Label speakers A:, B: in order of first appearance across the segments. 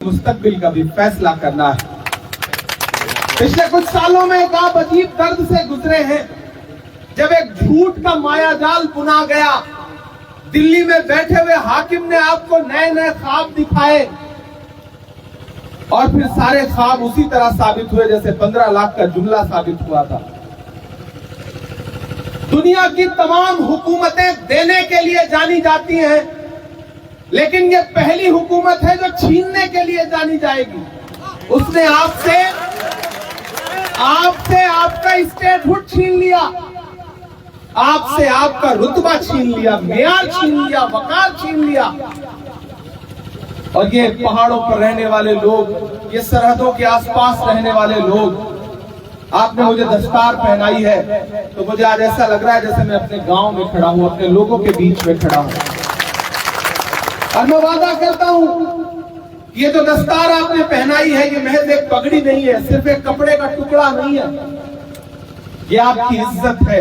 A: मुस्तकबिल का भी फैसला करना है। पिछले कुछ सालों में एक आप अजीब दर्द से गुजरे हैं, जब एक झूठ का मायाजाल बुना गया। दिल्ली में बैठे हुए हाकिम ने आपको नए नए ख्वाब दिखाए और फिर सारे ख्वाब उसी तरह साबित हुए जैसे 15 लाख का जुमला साबित हुआ था। दुनिया की तमाम हुकूमतें देने के लिए जानी जाती हैं, लेकिन ये पहली हुकूमत है जो छीनने के लिए जानी जाएगी। उसने आपसे आपका स्टेटहुड छीन लिया, आपसे आपका रुतबा छीन लिया, मेयार छीन लिया, वकार छीन लिया। और ये पहाड़ों पर रहने वाले लोग, ये सरहदों के आसपास रहने वाले लोग, आपने मुझे दस्तार पहनाई है तो मुझे आज ऐसा लग रहा है जैसे मैं अपने गांव में खड़ा हूं, अपने लोगों के बीच में खड़ा हूं। और मैं वादा करता हूं ये जो दस्तार आपने पहनाई है, ये महज एक पगड़ी नहीं है, सिर्फ एक कपड़े का टुकड़ा नहीं है। ये आपकी इज्जत है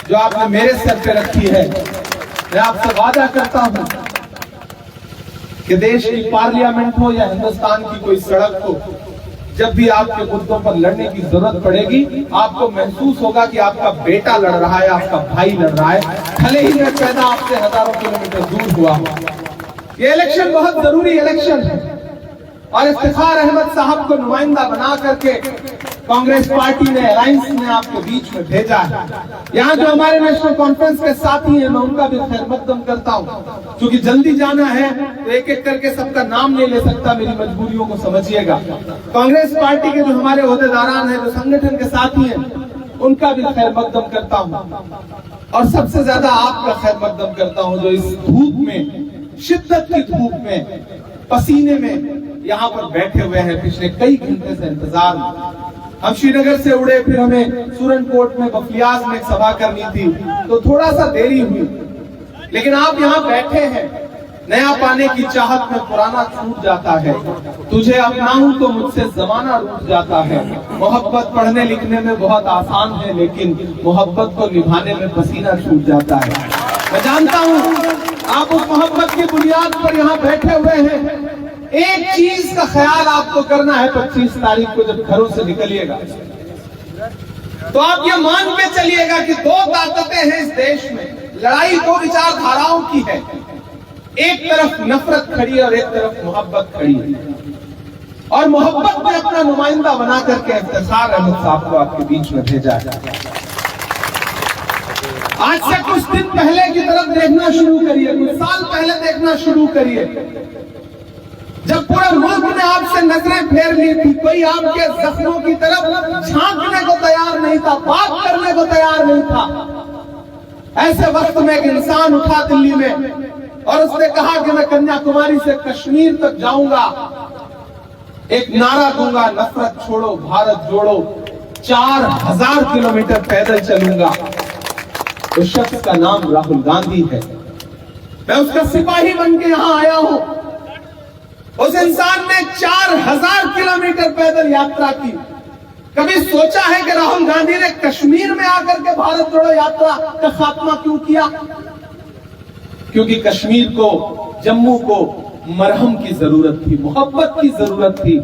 A: जो आपने मेरे सर पे रखी है। मैं आपसे वादा करता हूं कि देश की पार्लियामेंट हो या हिंदुस्तान की कोई सड़क हो, जब भी आपके मुद्दों पर लड़ने की जरूरत पड़ेगी, आपको महसूस होगा कि आपका बेटा लड़ रहा है, आपका भाई लड़ रहा है, भले ही मैं पैदा आपसे हजारों किलोमीटर दूर हुआ हूं। ये इलेक्शन बहुत जरूरी इलेक्शन है और इफ्तिखार अहमद साहब को नुमाइंदा बना करके कांग्रेस पार्टी ने, अलायंस ने आपके बीच में भेजा है। यहाँ जो हमारे नेशनल कॉन्फ्रेंस के साथी हैं, मैं उनका भी खैर मकदम करता हूँ। क्योंकि जल्दी जाना है तो एक एक करके सबका नाम नहीं ले सकता, मेरी मजबूरियों को समझिएगा। कांग्रेस पार्टी के जो हमारे ओहदेदारान हैं, जो संगठन के साथी हैं, उनका भी खैर मकदम करता हूँ। और सबसे ज्यादा आपका खैर मकदम करता हूँ जो इस धूप में, शिद्दत की धूप में, पसीने में यहाँ पर बैठे हुए हैं पिछले कई घंटे से इंतजार में। हम श्रीनगर से उड़े, फिर हमें सूरनकोट में बफलियाज में एक सभा करनी थी तो थोड़ा सा देरी हुई, लेकिन आप यहाँ बैठे हैं। नया पाने की चाहत में पुराना छूट जाता है, तुझे अपनाऊं तो मुझसे जमाना रूठ जाता है। मोहब्बत पढ़ने लिखने में बहुत आसान है, लेकिन मोहब्बत को निभाने में पसीना छूट जाता है। मैं जानता हूँ आप उस मोहब्बत की बुनियाद पर यहाँ बैठे हुए हैं। एक चीज का ख्याल आपको करना है, 25 तारीख को जब घरों से निकलिएगा तो आप ये मान के चलिएगा कि दो ताकतें हैं इस देश में। लड़ाई दो विचारधाराओं की है, एक तरफ नफरत खड़ी है और एक तरफ मोहब्बत खड़ी है। और मोहब्बत में अपना नुमाइंदा बना करके इफ्तिखार अहमद साहब को आपके बीच में भेजा है। आज से कुछ दिन पहले की तरफ देखना शुरू करिए, कुछ साल पहले देखना शुरू करिए, जब पूरा मुल्क ने आपसे नजरें फेर ली थी। कोई आपके जख्मों की तरफ झांकने को तैयार नहीं था, बात करने को तैयार नहीं था। ऐसे वक्त में एक इंसान उठा दिल्ली में और उसने कहा कि मैं कन्याकुमारी से कश्मीर तक जाऊंगा, एक नारा दूंगा, नफरत छोड़ो भारत जोड़ो, 4000 किलोमीटर पैदल चलूंगा। उस शख्स का नाम राहुल गांधी है। मैं उसका सिपाही बन के यहां आया हूं। उस इंसान ने 4000 किलोमीटर पैदल यात्रा की। कभी सोचा है कि राहुल गांधी ने कश्मीर में आकर के भारत जोड़ो यात्रा का खात्मा क्यों किया? क्योंकि कश्मीर को, जम्मू को मरहम की जरूरत थी, मोहब्बत की जरूरत थी।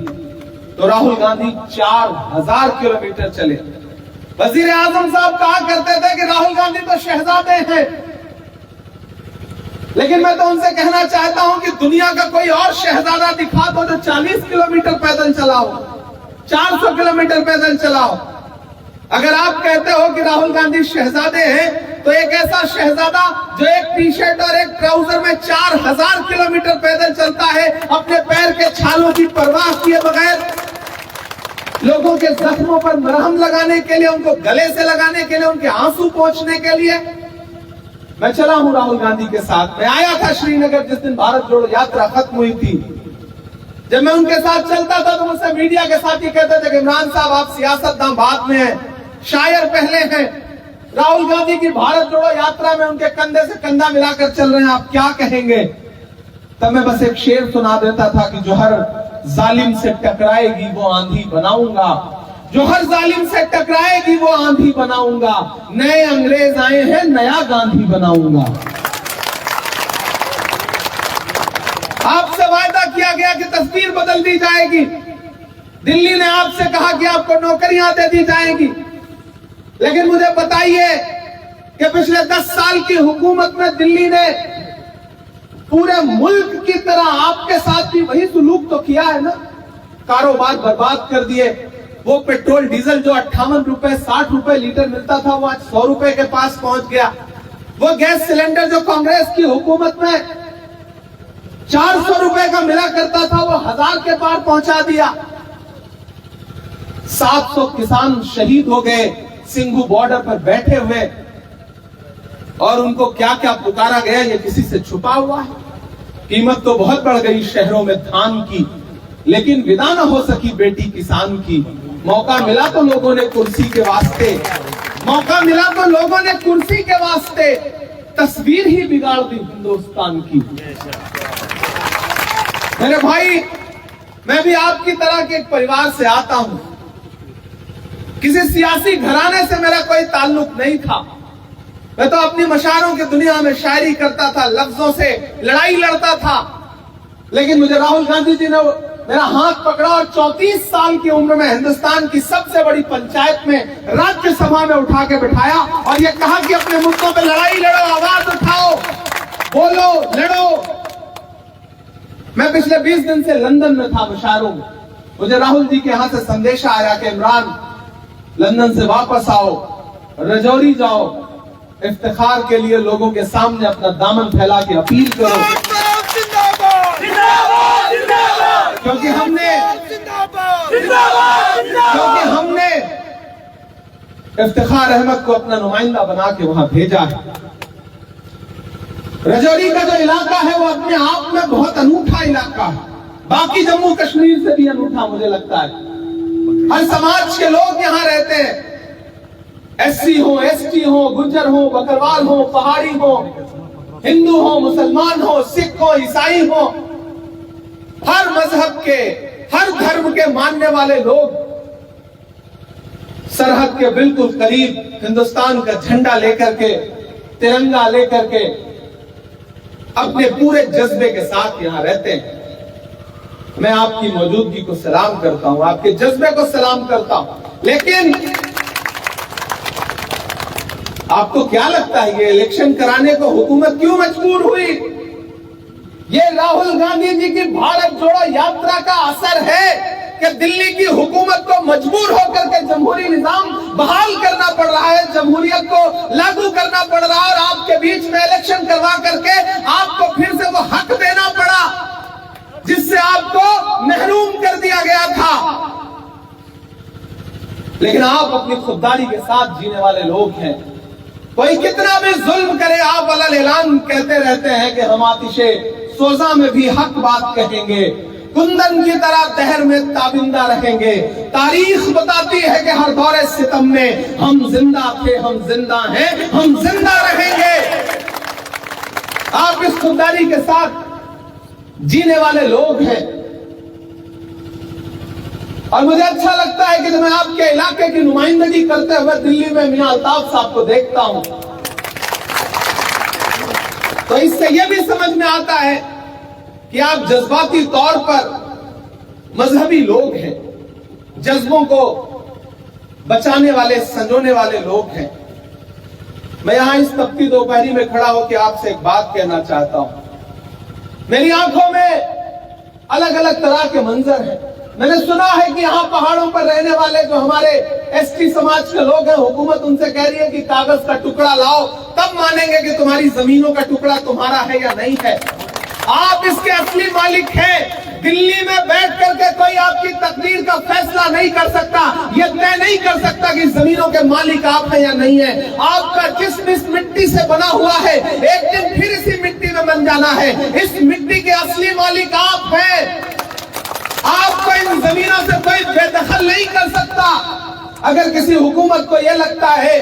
A: तो राहुल गांधी 4000 किलोमीटर चले। वजीर आजम साहब कहा करते थे कि राहुल गांधी तो शहजादे हैं, लेकिन मैं तो उनसे कहना चाहता हूं कि दुनिया का कोई और शहजादा दिखा दो जो 40 किलोमीटर पैदल चलाओ, 400 किलोमीटर पैदल चलाओ। अगर आप कहते हो कि राहुल गांधी शहजादे हैं, तो एक ऐसा शहजादा जो एक टी शर्ट और एक ट्राउजर में 4000 किलोमीटर पैदल चलता है, अपने पैर के छालों की परवाह किए बगैर, लोगों के जख्मों पर मरहम लगाने के लिए, उनको गले से लगाने के लिए, उनके आंसू पोंछने के लिए। मैं चला हूं राहुल गांधी के साथ। मैं आया था श्रीनगर जिस दिन भारत जोड़ो यात्रा खत्म हुई थी। जब मैं उनके साथ चलता था तो मुझसे मीडिया के साथी कहते थे कि इमरान साहब आप सियासतदान बाद में हैं, शायर पहले हैं। राहुल गांधी की भारत जोड़ो यात्रा में उनके कंधे से कंधा मिलाकर चल रहे हैं, आप क्या कहेंगे? तब मैं बस एक शेर सुना देता था कि जो हर जालिम से टकराएगी वो आंधी बनाऊंगा, जो हर जालिम से टकराएगी वो आंधी बनाऊंगा, नए अंग्रेज आए हैं नया गांधी बनाऊंगा। आपसे वायदा किया किया गया कि तस्वीर बदल दी जाएगी। दिल्ली ने आपसे कहा कि आपको नौकरियां दे दी जाएंगी, लेकिन मुझे बताइए कि पिछले 10 साल की हुकूमत में दिल्ली ने पूरे मुल्क की तरह आपके साथ भी वही सुलूक तो किया है ना। कारोबार बर्बाद कर दिए। वो पेट्रोल डीजल जो 58 रुपए 60 रुपए लीटर मिलता था वो आज 100 रुपए के पास पहुंच गया। वो गैस सिलेंडर जो कांग्रेस की हुकूमत में 400 रुपए का मिला करता था वो 1000 के पार पहुंचा दिया। 700 किसान शहीद हो गए सिंघू बॉर्डर पर बैठे हुए, और उनको क्या क्या पुकारा गया ये किसी से छुपा हुआ है। कीमत तो बहुत बढ़ गई शहरों में धान की, लेकिन विदा न हो सकी बेटी किसान की। मौका मिला तो लोगों ने कुर्सी के वास्ते, मौका मिला तो लोगों ने कुर्सी के वास्ते तस्वीर ही बिगाड़ दी हिंदुस्तान की। मेरे भाई, मैं भी आपकी तरह के एक परिवार से आता हूं। किसी सियासी घराने से मेरा कोई ताल्लुक नहीं था। मैं तो अपनी मशारों की दुनिया में शायरी करता था, लफ्जों से लड़ाई लड़ता था। लेकिन मुझे राहुल गांधी जी ने मेरा हाथ पकड़ा और 34 साल की उम्र में हिंदुस्तान की सबसे बड़ी पंचायत में राज्यसभा में उठा के बिठाया और ये कहा कि अपने मुद्दों पे लड़ाई लड़ो, आवाज उठाओ, बोलो, लड़ो। मैं पिछले 20 दिन से लंदन में था मशारों में। मुझे राहुल जी के यहां से संदेशा आया कि इमरान लंदन से वापस आओ, रजौरी जाओ, इफ्तिखार के लिए लोगों के सामने अपना दामन फैला के अपील करो, क्योंकि हमने इफ्तिखार अहमद को अपना नुमाइंदा बना के वहां भेजा है। रजौरी का जो इलाका है वो अपने आप में बहुत अनूठा इलाका है, बाकी जम्मू कश्मीर से भी अनूठा मुझे लगता है। हर समाज के लोग यहां रहते हैं, एससी हो, एसटी हो, गुज्जर हो, बकरवाल हो, पहाड़ी हो, हिंदू हो, मुसलमान हो, सिख हो, ईसाई हो, हर मजहब के, हर धर्म के मानने वाले लोग सरहद के बिल्कुल करीब हिंदुस्तान का झंडा लेकर के, तिरंगा लेकर के अपने पूरे जज्बे के साथ यहां रहते हैं। मैं आपकी मौजूदगी को सलाम करता हूं, आपके जज्बे को सलाम करता हूं। लेकिन आपको क्या लगता है ये इलेक्शन कराने को हुकूमत क्यों मजबूर हुई? ये राहुल गांधी जी की भारत जोड़ो यात्रा का असर है कि दिल्ली की हुकूमत को मजबूर होकर के जमहूरी निजाम बहाल करना पड़ रहा है, जमहूरियत को लागू करना पड़ रहा है, और आपके बीच में इलेक्शन करवा करके आपको फिर से वो हक देना पड़ा जिससे आपको महरूम कर दिया गया था। लेकिन आप अपनी खुददारी के साथ जीने वाले लोग हैं। कोई कितना भी जुल्म करे, आप अलग ऐलान कहते रहते हैं कि हम आतिशे सोजा में भी हक बात कहेंगे, कुंदन की तरह दहर में ताबिंदा रहेंगे। तारीख बताती है कि हर दौरे सितम में हम जिंदा थे, हम जिंदा हैं, हम जिंदा रहेंगे। आप इस खुददारी के साथ जीने वाले लोग हैं, और मुझे अच्छा लगता है कि जब मैं आपके इलाके की नुमाइंदगी करते हुए दिल्ली में मियां अल्ताफ साहब को देखता हूं तो इससे यह भी समझ में आता है कि आप जज्बाती तौर पर मजहबी लोग हैं, जज्बों को बचाने वाले, संजोने वाले लोग हैं। मैं यहां इस तपती दोपहरी में खड़ा होकर आपसे एक बात कहना चाहता हूं। मेरी आंखों में अलग अलग तरह के मंजर हैं। मैंने सुना है कि यहाँ पहाड़ों पर रहने वाले जो हमारे एसटी समाज के लोग हैं, हुकूमत उनसे कह रही है कि कागज का टुकड़ा लाओ, तब मानेंगे कि तुम्हारी जमीनों का टुकड़ा तुम्हारा है या नहीं है। आप इसके असली मालिक हैं। दिल्ली में बैठ करके कोई आपकी तकदीर का फैसला नहीं कर सकता, यह तय नहीं कर सकता कि जमीनों के मालिक आप हैं या नहीं है। आपका जिस्म इस मिट्टी से बना हुआ है, एक दिन फिर इसी मिट्टी में बन जाना है। इस मिट्टी के असली मालिक आप हैं। आपको इन जमीनों से कोई बेदखल नहीं कर सकता। अगर किसी हुकूमत को यह लगता है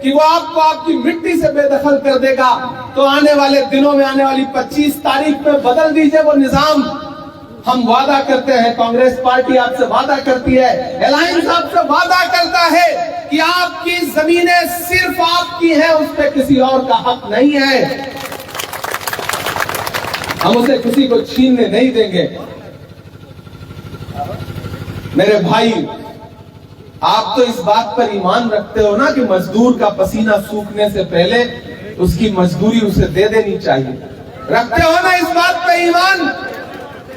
A: कि वो आपको आपकी मिट्टी से बेदखल कर देगा, तो आने वाले दिनों में, आने वाली 25 तारीख में बदल दीजिए वो निजाम। हम वादा करते हैं, कांग्रेस पार्टी आपसे वादा करती है, अलायंस आपसे वादा करता है कि आपकी जमीनें सिर्फ आपकी हैं, उस पर किसी और का हक नहीं है। हम उसे किसी को छीनने नहीं देंगे। मेरे भाई, आप तो इस बात पर ईमान रखते हो ना कि मजदूर का पसीना सूखने से पहले उसकी मजदूरी उसे दे देनी चाहिए। रखते हो ना इस बात पर ईमान?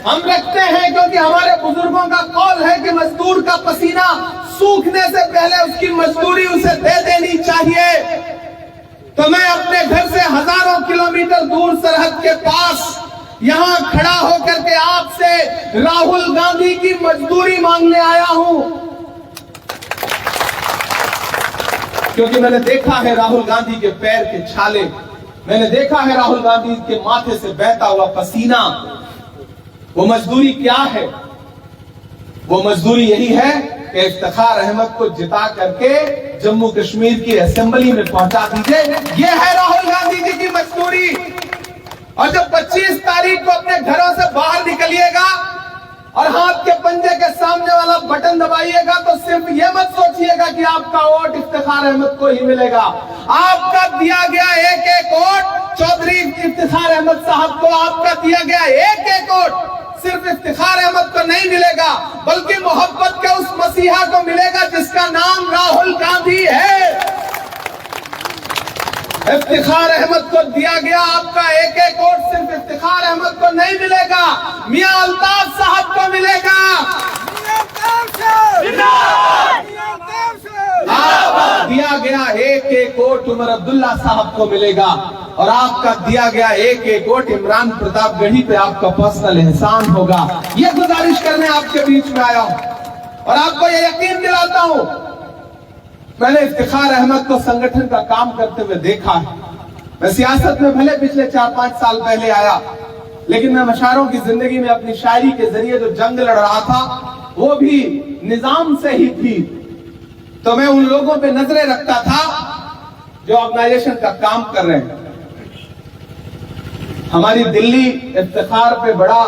A: हम रखते हैं क्योंकि हमारे बुजुर्गों का कौल है कि मजदूर का पसीना सूखने से पहले उसकी मजदूरी उसे दे देनी चाहिए। तो मैं अपने घर से हजारों किलोमीटर दूर सरहद के पास यहां खड़ा होकर के आपसे राहुल गांधी की मजदूरी मांगने आया हूं, क्योंकि मैंने देखा है राहुल गांधी के पैर के छाले, मैंने देखा है राहुल गांधी के माथे से बहता हुआ पसीना। वो मजदूरी क्या है? वो मजदूरी यही है कि इफ्तिखार अहमद को जिता करके जम्मू कश्मीर की असेंबली में पहुंचा दीजिए। ये है राहुल गांधी जी की मजदूरी। और जब 25 तारीख को अपने घरों से बाहर निकलिएगा और हाथ के पंजे के सामने वाला बटन दबाइएगा तो सिर्फ ये मत सोचिएगा कि आपका वोट इफ्तिखार अहमद को ही मिलेगा। आपका दिया गया एक एक वोट चौधरी इफ्तिखार अहमद साहब को, आपका दिया गया एक एक वोट सिर्फ इफ्तिखार अहमद को नहीं मिलेगा, बल्कि मोहब्बत के उस मसीहा को मिलेगा जिसका नाम राहुल गांधी है। इफ्तिखार अहमद को दिया गया आपका एक एक वोट सिर्फ इफ्तिखार अहमद को नहीं मिलेगा, मियां अल्ताफ साहब को मिलेगा। आपका दिया गया एक एक वोट उमर अब्दुल्ला साहब को मिलेगा और आपका दिया गया एक एक वोट इमरान प्रतापगढ़ी पे आपका पर्सनल एहसान होगा। ये गुजारिश करने आपके बीच में आया हूं और आपको ये यकीन दिलाता हूं, मैंने इफ्तिखार अहमद को संगठन का काम करते हुए देखा है। मैं सियासत में भले पिछले 4-5 साल पहले आया, लेकिन मैं मशारों की जिंदगी में अपनी शायरी के जरिए जो जंग लड़ रहा था वो भी निजाम से ही थी। तो मैं उन लोगों पे नजरें रखता था जो ऑर्गेनाइजेशन का काम कर रहे हैं। हमारी दिल्ली इफ्तिखार पे बड़ा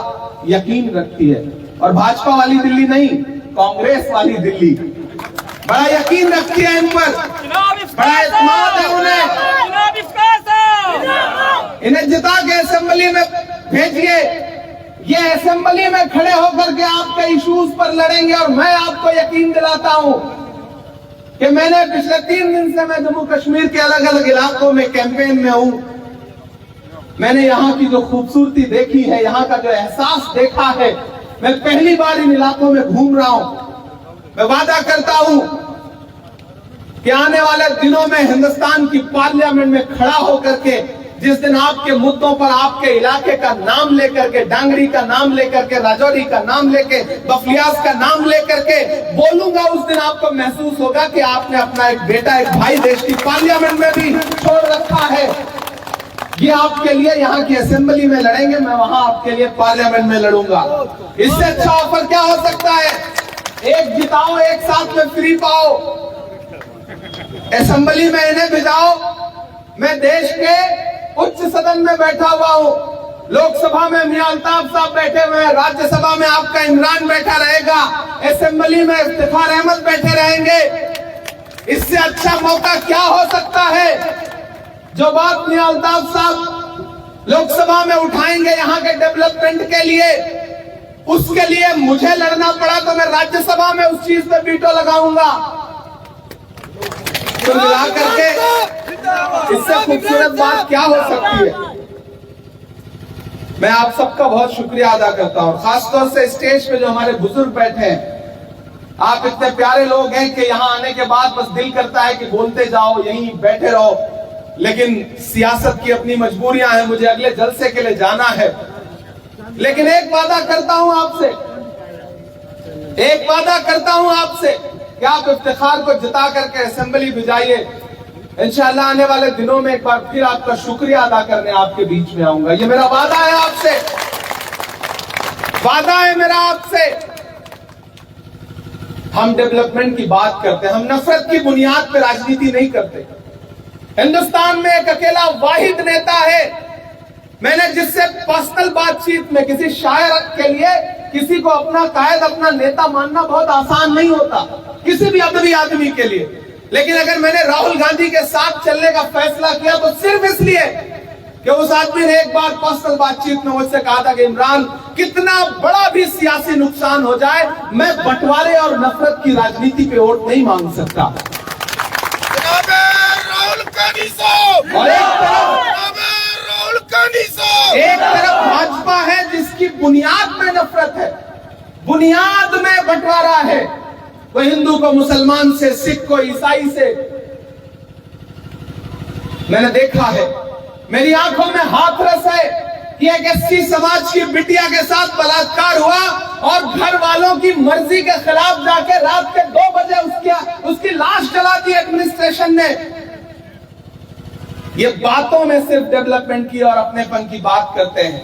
A: यकीन रखती है और भाजपा वाली दिल्ली नहीं, कांग्रेस वाली दिल्ली बड़ा यकीन रखती है इन पर, बड़ा इत्मीनान है उन्हें। इन्हें जिता के असेंबली में भेजिए, ये असेंबली में खड़े होकर के आपके इश्यूज पर लड़ेंगे। और मैं आपको यकीन दिलाता हूं कि मैंने पिछले 3 दिन से मैं जम्मू कश्मीर के अलग अलग इलाकों में कैंपेन में हूं। मैंने यहाँ की जो खूबसूरती देखी है, यहाँ का जो एहसास देखा है, मैं पहली बार इन इलाकों में घूम रहा हूं। मैं वादा करता हूं कि आने वाले दिनों में हिंदुस्तान की पार्लियामेंट में खड़ा होकर के जिस दिन आपके मुद्दों पर आपके इलाके का नाम लेकर के, डांगरी का नाम लेकर के, राजौरी का नाम लेके, बफलियास का नाम लेकर के बोलूंगा, उस दिन आपको महसूस होगा कि आपने अपना एक बेटा, एक भाई देश की पार्लियामेंट में भी छोड़ रखा है। ये आपके लिए यहाँ की असेंबली में लड़ेंगे, मैं वहां आपके लिए पार्लियामेंट में लड़ूंगा। इससे अच्छा ऑफर क्या हो सकता है? एक जिताओ, एक साथ में फ्री पाओ, असेंबली में इन्हें भिजाओ। मैं देश के उच्च सदन में बैठा हुआ हूं, लोकसभा में मियां अल्ताफ साहब बैठे हुए हैं, राज्यसभा में आपका इमरान बैठा रहेगा, असेंबली में इफ्तिखार अहमद बैठे रहेंगे। इससे अच्छा मौका क्या हो सकता है? जो बात मियां अल्ताफ साहब लोकसभा में उठाएंगे यहाँ के डेवलपमेंट के लिए, उसके लिए मुझे लड़ना पड़ा तो मैं राज्यसभा में उस चीज पे वीटो लगाऊंगा। तो मिला करके इससे खूबसूरत बात क्या हो सकती है? मैं आप सबका बहुत शुक्रिया अदा करता हूं, खासतौर से स्टेज पे जो हमारे बुजुर्ग बैठे हैं। आप इतने प्यारे लोग हैं कि यहाँ आने के बाद बस दिल करता है कि बोलते जाओ, यहीं बैठे रहो, लेकिन सियासत की अपनी मजबूरियां हैं, मुझे अगले जलसे के लिए जाना है। लेकिन एक वादा करता हूं आपसे, एक वादा करता हूं आपसे कि आप इफ्तिखार को जिता करके असेंबली भिजाइए। इंशाअल्लाह आने वाले दिनों में एक बार फिर आपका शुक्रिया अदा करने आपके बीच में आऊंगा। ये मेरा वादा है आपसे, वादा है मेरा आपसे। हम डेवलपमेंट की बात करते हैं, हम नफरत की बुनियाद पर राजनीति नहीं करते। हिंदुस्तान में एक अकेला वाहिद नेता है। मैंने जिससे पर्सनल बातचीत में किसी शायर के लिए किसी को अपना कायद, अपना नेता मानना बहुत आसान नहीं होता, किसी भी अदबी आदमी के लिए। लेकिन अगर मैंने राहुल गांधी के साथ चलने का फैसला किया तो सिर्फ इसलिए कि उस आदमी ने एक बार पर्सनल बातचीत में मुझसे कहा था कि इमरान, कितना बड़ा भी सियासी नुकसान हो जाए, मैं बंटवारे और नफरत की राजनीति पे वोट नहीं मांग सकता। और एक तरफ भाजपा है जिसकी बुनियाद में नफरत है, बुनियाद में बंटवारा है, वो हिंदू को मुसलमान से, सिख को ईसाई से। मैंने देखा है, मेरी आंखों में हाथरस है कि एक एससी समाज की बिटिया के साथ बलात्कार हुआ और घर वालों की मर्जी के खिलाफ जाके रात के 2 बजे उसकी लाश जला दी एडमिनिस्ट्रेशन ने। ये बातों में सिर्फ डेवलपमेंट की और अपनेपन की बात करते हैं।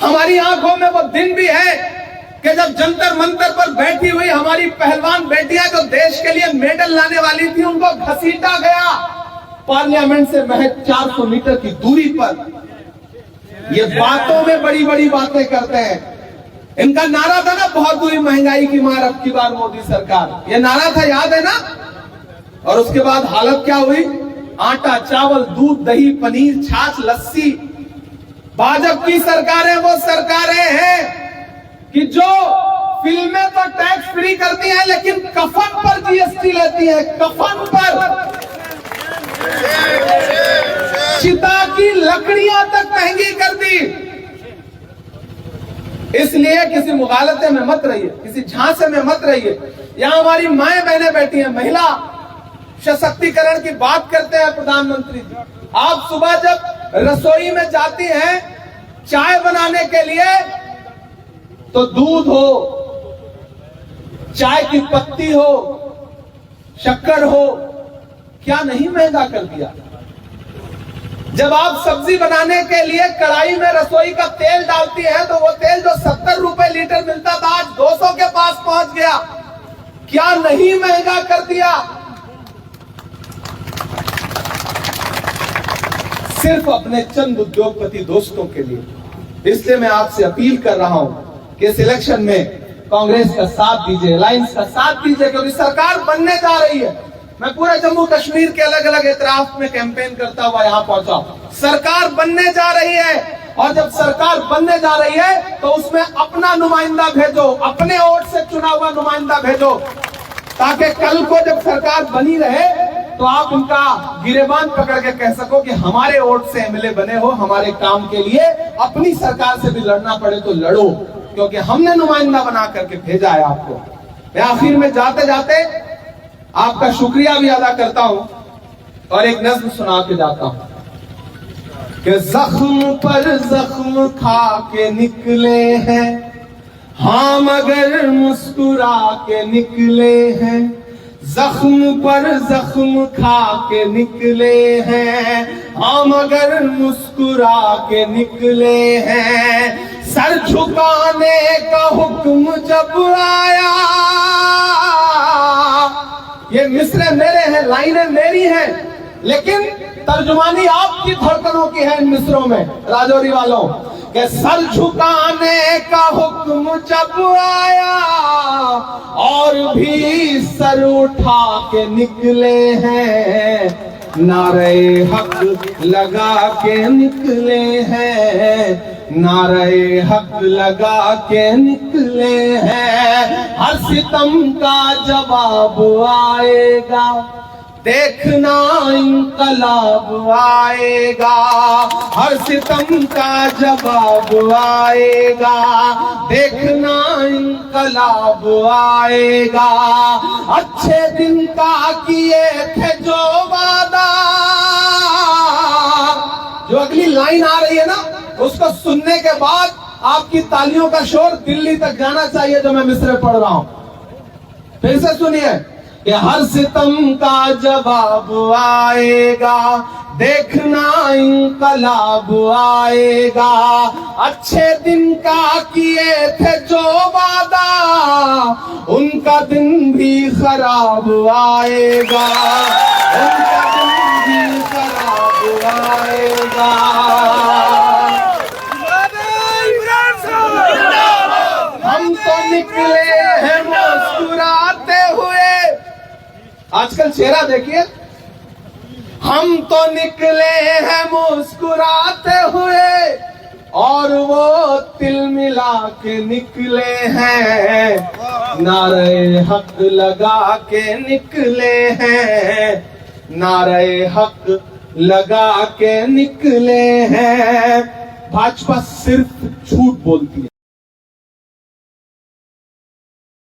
A: हमारी आंखों में वो दिन भी है कि जब जंतर मंतर पर बैठी हुई हमारी पहलवान बेटियां जो देश के लिए मेडल लाने वाली थी, उनको घसीटा गया पार्लियामेंट से महज 400 मीटर की दूरी पर। ये बातों में बड़ी बड़ी बातें करते हैं। इनका नारा था ना, बहुत बुरी महंगाई की मार अब की बार मोदी सरकार, ये नारा था, याद है ना? और उसके बाद हालत क्या हुई? आटा, चावल, दूध, दही, पनीर, छाछ, लस्सी। भाजपा की सरकारें वो सरकारें हैं कि जो फिल्में तो टैक्स फ्री करती हैं लेकिन कफन पर जीएसटी लेती है, कफन पर। चिता की लकड़ियां तक महंगी कर दी। इसलिए किसी मुगालते में मत रहिए, किसी झांसे में मत रहिए। यहां हमारी माएं बहनें बैठी हैं, महिला सशक्तिकरण की बात करते हैं प्रधानमंत्री जी। आप सुबह जब रसोई में जाती हैं चाय बनाने के लिए, तो दूध हो, चाय की पत्ती हो, शक्कर हो, क्या नहीं महंगा कर दिया? जब आप सब्जी बनाने के लिए कढ़ाई में रसोई का तेल डालती है, तो वो तेल जो 70 रुपए लीटर मिलता था आज 200 के पास पहुंच गया। क्या नहीं महंगा कर दिया? सिर्फ अपने चंद उद्योगपति दोस्तों के लिए। इसलिए मैं आपसे अपील कर रहा हूं कि इस इलेक्शन में कांग्रेस का साथ दीजिए, अलायंस का साथ दीजिए, क्योंकि सरकार बनने जा रही है। मैं पूरे जम्मू कश्मीर के अलग अलग एतराफ में कैंपेन करता हुआ यहां पहुंचा। सरकार बनने जा रही है, और जब सरकार बनने जा रही है तो उसमें अपना नुमाइंदा भेजो, अपने वोट से चुना हुआ नुमाइंदा भेजो, ताकि कल को जब सरकार बनी रहे तो आप उनका गिरेबान पकड़ के कह सको कि हमारे वोट से एमएलए बने हो, हमारे काम के लिए। अपनी सरकार से भी लड़ना पड़े तो लड़ो, क्योंकि हमने नुमाइंदा बना करके भेजा है आपको। मैं आखिर में जाते जाते आपका शुक्रिया भी अदा करता हूं और एक नज्म सुना के जाता हूं कि जख्म पर जख्म खा के निकले हैं हाँ, मगर मुस्कुरा के निकले हैं। जख्म पर जख्म खा के निकले हैं हाँ, मगर मुस्कुरा के निकले हैं। सर झुकाने का हुक्म जब आया, ये मिसरे मेरे हैं, लाइनें मेरी हैं, लेकिन तर्जुमानी आपकी धड़कनों की है इन मिसरों में, राजौरी वालों। के सर झुकाने का हुक्म जब आया और भी सर उठा के निकले हैं, नारे हक लगा के निकले हैं, नारे हक लगा के निकले हैं। हर सितम का जवाब आएगा, देखना इंकलाब आएगा। हर सितम का जवाब आएगा, देखना इंकलाब आएगा। अच्छे दिन का किए थे जो वादा, जो अगली लाइन आ रही है ना, उसको सुनने के बाद आपकी तालियों का शोर दिल्ली तक जाना चाहिए, जो मैं मिसरे पढ़ रहा हूं। फिर से सुनिए कि हर सितम का जवाब आएगा, देखना इंकलाब आएगा। अच्छे दिन का किए थे जो वादा, उनका दिन भी खराब आएगा, उनका दिन भी खराब आएगा। हम तो निकले हैं मुस्कुराते हुए। आजकल चेहरा देखिए, हम तो निकले हैं मुस्कुराते हुए और वो तिल मिला के निकले हैं, नारे हक लगा के निकले हैं, नारे हक लगा के निकले हैं। भाजपा सिर्फ झूठ बोलती है।